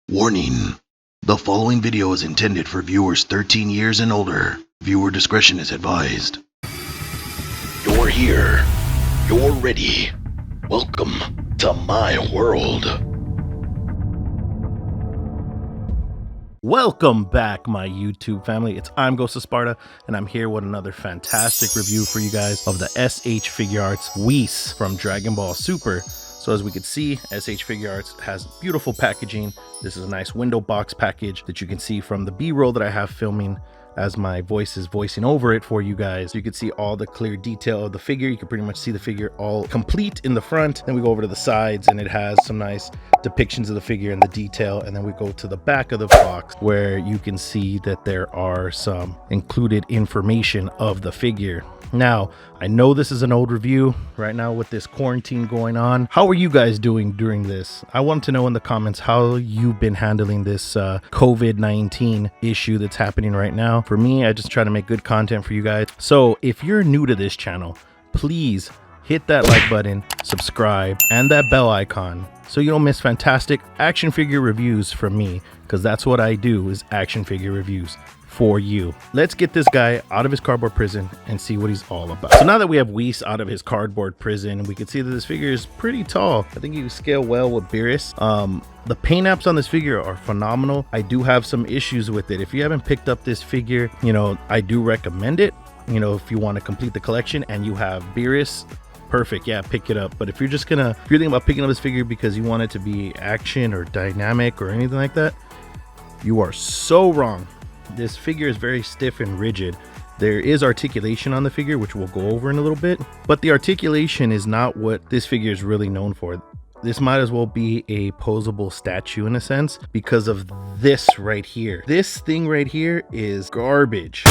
Warning. The following video is intended for viewers 13 years and older. Viewer discretion is advised. You're here. You're ready. Welcome to my world. Welcome back, my YouTube family. It's Imghostofsparta, and I'm here with another fantastic review for you guys of the S.H.Figuarts Whiz from Dragon Ball Super. So as we can see, S.H.Figuarts has beautiful packaging. This is a nice window box package that you can see from the B-roll that I have filming as my voice is voicing over it for you guys. You can see all the clear detail of the figure. You can pretty much see the figure all complete in the front. Then we go over to the sides and it has some nice depictions of the figure and the detail. And then we go to the back of the box where you can see that there are some included information of the figure. Now, I know this is an old review right now with this quarantine going on. How are you guys doing during this? I want to know in the comments how you've been handling this COVID-19 issue that's happening right now. For me, I just try to make good content for you guys. So if you're new to this channel, please hit that like button, subscribe, and that bell icon so you don't miss fantastic action figure reviews from me, because that's what I do, is action figure reviews for you. Let's get this guy out of his cardboard prison and see what he's all about. So now that we have Whis out of his cardboard prison, we can see that this figure is pretty tall. I think he can scale well with Beerus. The paint apps on this figure are phenomenal. I do have some issues with it. If you haven't picked up this figure, I do recommend it. If you want to complete the collection and you have Beerus, perfect, yeah, pick it up. But if you're thinking about picking up this figure because you want it to be action or dynamic or anything like that, you are so wrong. This figure is very stiff and rigid. There is articulation on the figure, which we'll go over in a little bit, but the articulation is not what this figure is really known for. This might as well be a posable statue in a sense because of this right here. This thing right here is garbage.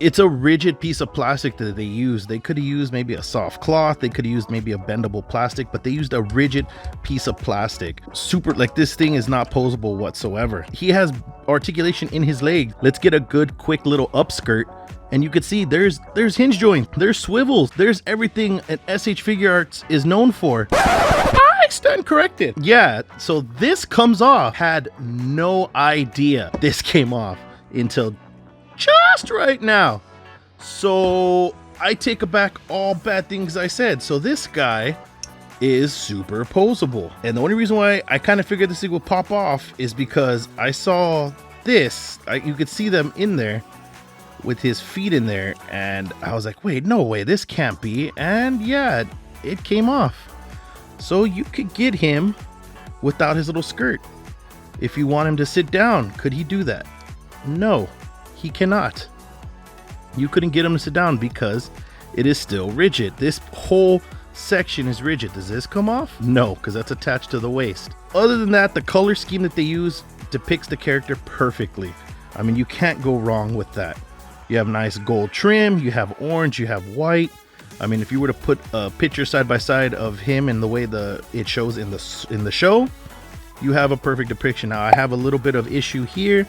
It's a rigid piece of plastic that they use. They could have used maybe a soft cloth. They could have used maybe a bendable plastic, but they used a rigid piece of plastic. This thing is not posable whatsoever. He has articulation in his leg. Let's get a good, quick little upskirt. And you can see there's hinge joints, there's swivels, there's everything an S.H.Figuarts is known for. I stand corrected. Yeah, so this comes off. Had no idea this came off until just right now. So I take back all bad things I said. So this guy is super posable, and the only reason why I kind of figured this thing would pop off is because I saw this. You could see them in there with his feet in there, and I was like, wait, no way, this can't be. And yeah, it came off. So you could get him without his little skirt. If you want him to sit down, could he do that? No, he cannot. You couldn't get him to sit down because it is still rigid. This whole section is rigid. Does this come off? No, because that's attached to the waist. Other than that, the color scheme that they use depicts the character perfectly. I mean, you can't go wrong with that. You have nice gold trim, you have orange, you have white. I mean, if you were to put a picture side by side of him and the way it shows in the show, you have a perfect depiction. Now, I have a little bit of issue here.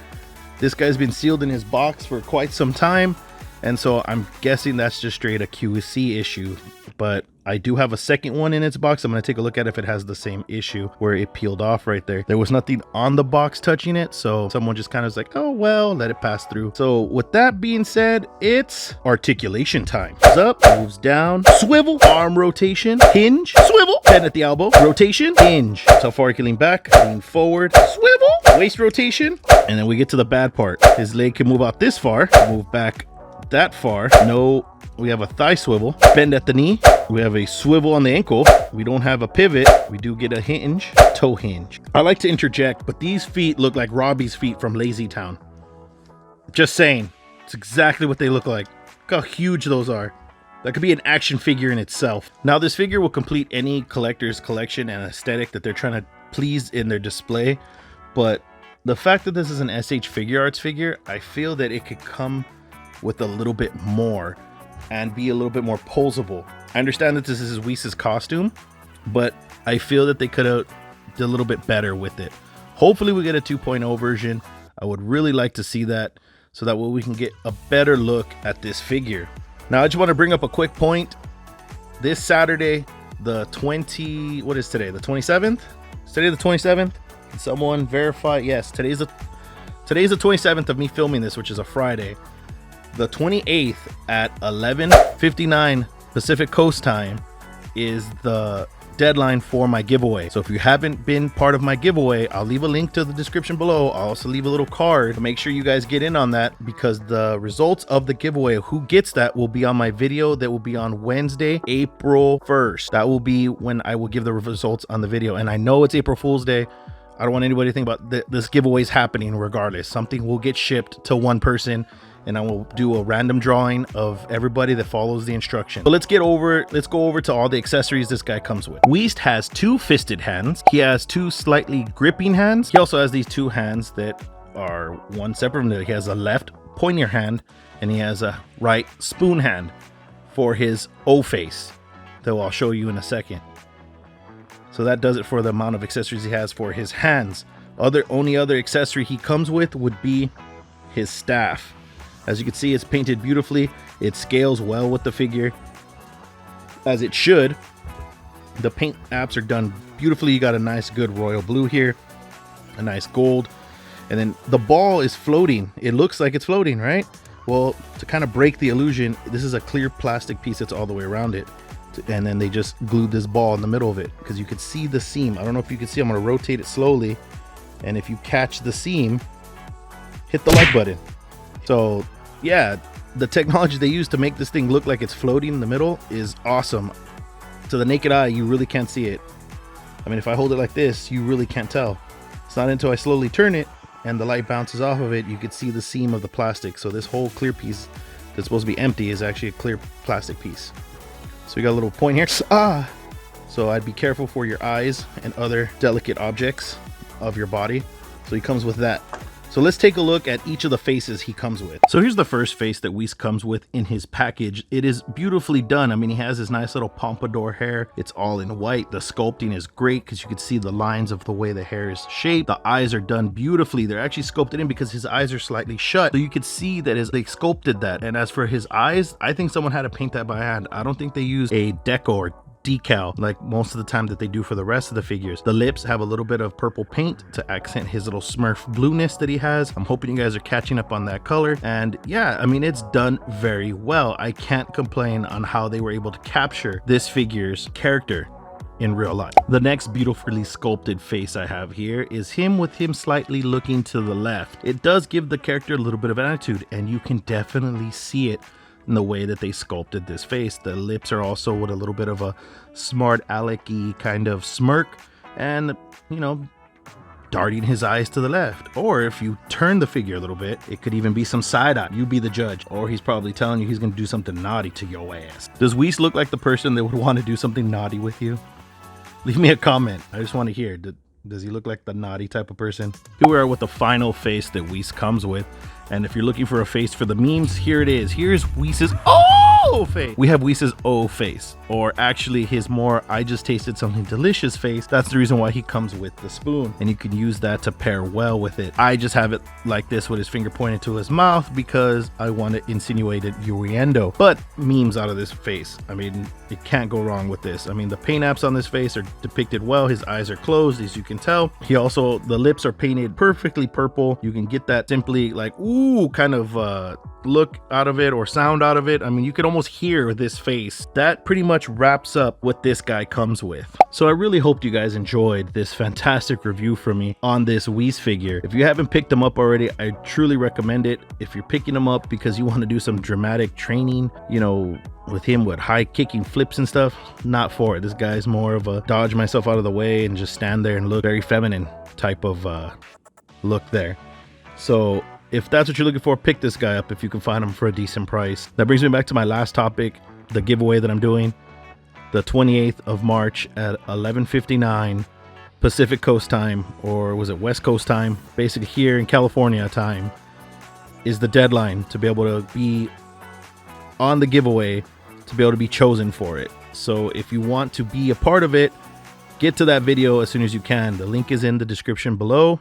This guy's been sealed in his box for quite some time, and so I'm guessing that's just straight a QC issue. But I do have a second one in its box. I'm going to take a look at if it has the same issue where it peeled off right there. There was nothing on the box touching it, so someone just kind of was like, oh well, let it pass through. So with that being said, it's articulation time. Moves up, moves down, swivel, arm rotation, hinge, swivel, bend at the elbow, rotation, hinge. That's how far he can lean back, lean forward, swivel, waist rotation. And then we get to the bad part. His leg can move out this far, move back that far. No, we have a thigh swivel, bend at the knee. We have a swivel on the ankle. We don't have a pivot. We do get a hinge, toe hinge. I like to interject, but these feet look like Robbie's feet from Lazy Town. Just saying. It's exactly what they look like. Look how huge those are. That could be an action figure in itself. Now, this figure will complete any collector's collection and aesthetic that they're trying to please in their display. But the fact that this is an S.H.Figuarts figure, I feel that it could come with a little bit more and be a little bit more posable. I understand that this is Whis' costume, but I feel that they could have did a little bit better with it. Hopefully we get a 2.0 version. I would really like to see that, so that way we can get a better look at this figure. Now, I just want to bring up a quick point. This Saturday, the 27th, Is today the 27th? Can someone verify? Yes, today's the 27th of me filming this, which is a Friday. The 28th at 11:59 Pacific Coast time is the deadline for my giveaway. So if you haven't been part of my giveaway, I'll leave a link to the description below. I'll also leave a little card to make sure you guys get in on that, because the results of the giveaway, who gets that, will be on my video that will be on Wednesday, April 1st. That will be when I will give the results on the video. And I know it's April Fool's Day. I don't want anybody to think about this giveaway is happening regardless. Something will get shipped to one person, and I will do a random drawing of everybody that follows the instructions. So let's go over to all the accessories this guy comes with. Whist has 2 fisted hands. He has 2 slightly gripping hands. He also has these 2 hands that are one separate from the other. He has a left pointer hand and he has a right spoon hand for his O face that I'll show you in a second. So that does it for the amount of accessories he has for his hands. Only other accessory he comes with would be his staff. As you can see, it's painted beautifully. It scales well with the figure, as it should. The paint apps are done beautifully. You got a nice good royal blue here, a nice gold, and then the ball is floating. It looks like it's floating, right? Well, to kind of break the illusion, this is a clear plastic piece that's all the way around it, and then they just glued this ball in the middle of it, because you could see the seam. I don't know if you can see. I'm going to rotate it slowly, and if you catch the seam, hit the like button. So yeah, the technology they use to make this thing look like it's floating in the middle is awesome. To the naked eye, you really can't see it. I mean, if I hold it like this, you really can't tell. It's not until I slowly turn it and the light bounces off of it, you could see the seam of the plastic. So this whole clear piece that's supposed to be empty is actually a clear plastic piece. So we got a little point here. So I'd be careful for your eyes and other delicate objects of your body. So he comes with that. So let's take a look at each of the faces he comes with. So here's the first face that Whist comes with in his package. It is beautifully done. I mean, he has his nice little pompadour hair. It's all in white. The sculpting is great because you can see the lines of the way the hair is shaped. The eyes are done beautifully. They're actually sculpted in because his eyes are slightly shut. So you could see that they sculpted that. And as for his eyes, I think someone had to paint that by hand. I don't think they used a deco or decal like most of the time that they do for the rest of the figures. The lips have a little bit of purple paint to accent his little Smurf blueness that he has. I'm hoping you guys are catching up on that color. And yeah, I mean, it's done very well. I can't complain on how they were able to capture this figure's character in real life. The next beautifully sculpted face I have here is him with him slightly looking to the left. It does give the character a little bit of attitude, and you can definitely see it in the way that they sculpted this face. The lips are also with a little bit of a smart alecky kind of smirk, and you know, darting his eyes to the left. Or if you turn the figure a little bit, it could even be some side eye. You be the judge. Or he's probably telling you he's gonna do something naughty to your ass. Does Whist look like the person that would want to do something naughty with you? Leave me a comment. I just want to hear. Does he look like the naughty type of person? Here we are with the final face that Whist comes with. And if you're looking for a face for the memes, here it is. Here's Whist's O face. We have Whist's O face, or actually his more I just tasted something delicious face. That's the reason why he comes with the spoon, and you can use that to pair well with it. I just have it like this with his finger pointed to his mouth because I want to insinuate an innuendo. But memes out of this face. I mean, it can't go wrong with this. I mean, the paint apps on this face are depicted well. His eyes are closed, as you can tell. The lips are painted perfectly purple. You can get that simply like, ooh, kind of look out of it or sound out of it. I mean, you could almost hear this face. That pretty much wraps up what this guy comes with. So I really hope you guys enjoyed this fantastic review from me on this Whist figure. If you haven't picked them up already, I truly recommend it. If you're picking them up because you want to do some dramatic training, you know, with him with high kicking flips and stuff, not for it. This guy's more of a dodge myself out of the way and just stand there and look very feminine type of look there. So if that's what you're looking for, pick this guy up if you can find him for a decent price. That brings me back to my last topic, the giveaway that I'm doing. The 28th of March at 11:59 Pacific Coast time, or was it West Coast time? Basically here in California time is the deadline to be able to be on the giveaway, to be able to be chosen for it. So if you want to be a part of it, get to that video as soon as you can. The link is in the description below.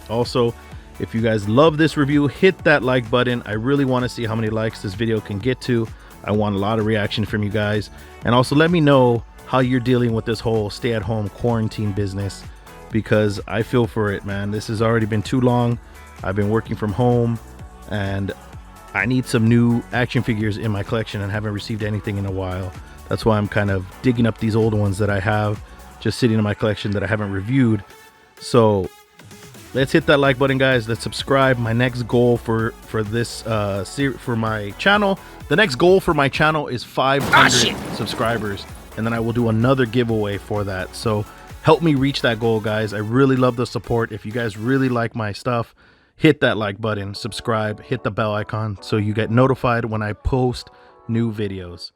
Also, if you guys love this review, hit that like button. I really want to see how many likes this video can get to. I want a lot of reaction from you guys. And also let me know how you're dealing with this whole stay-at-home quarantine business, because I feel for it, man. This has already been too long. I've been working from home, and I need some new action figures in my collection and haven't received anything in a while. That's why I'm kind of digging up these old ones that I have just sitting in my collection that I haven't reviewed. So let's hit that like button, guys. Let's subscribe. My next goal for this for my channel, the next goal for my channel is 500 subscribers, and then I will do another giveaway for that. So help me reach that goal, guys. I really love the support. If you guys really like my stuff, hit that like button, subscribe, hit the bell icon so you get notified when I post new videos.